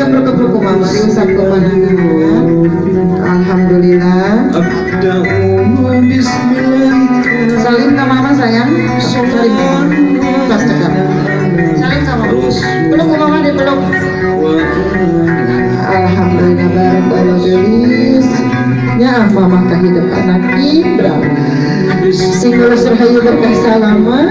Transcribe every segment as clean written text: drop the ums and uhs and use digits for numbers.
kepruk mama diusap ke panangan. Alhamdulillah. Salim ke mama sayang. Salim ke mama. Pas cakap. Salim sama mama. Peluk ke mama dipeluk. Alhamdulillah barakallahu. Ya mama kehidupan Ibrahim. Singul serhayu berkah salamat.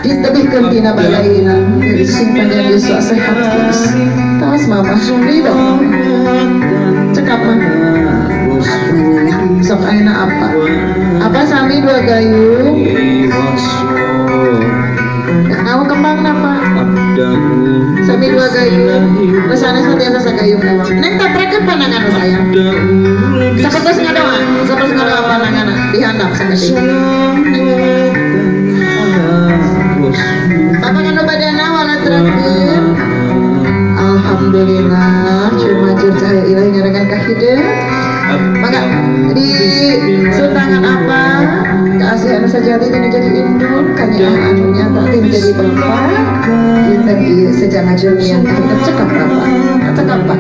Ditebihkan tina balaina simpannya Yesus sehat terus. Tas mama ridho. Cekap mah. Sok aina apa? Apa sami dua gayung? Kamu kembang apa? Sami dua gayung. Kesana setiasa sagayung ewang. Neng taprakeun panangan sayang. Sapertos ngadoa, sapertos ngadoa panangan dihandap sakeutik. Apa kan badana wala terakhir. Alhamdulillah cuma cahaya ilahi nyarangan kahideung. Maka di sultangan apa keasihan sejati ini jadi indun kanya anunya tadi menjadi bapak kita di sejangan jurnian kita cekap apa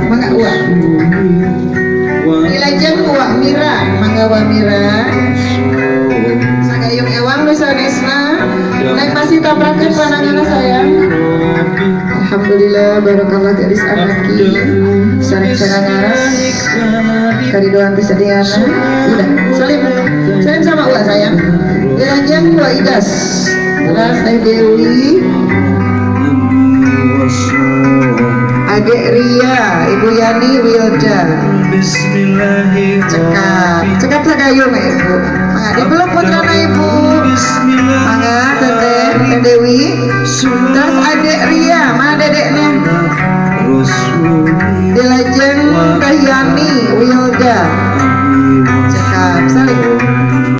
maka uang ilajeng uang mira manggawa mira sagayung ewang lusanesna naik masih tabrakan panangan sayang. Alhamdulillah barakallah garis anaki sareng-sarengan karidoan bisa diana udah salim sama ulah sayang ilajeng ulah idas ulah Teh Dewi Adek Ria Ibu Yani Wilda cekap sagayung ibu mangga dipeluk putrana ibu mangga Teh Dewi terus Adek Ria mana dedeknya dilajeng Teh Yani Wilda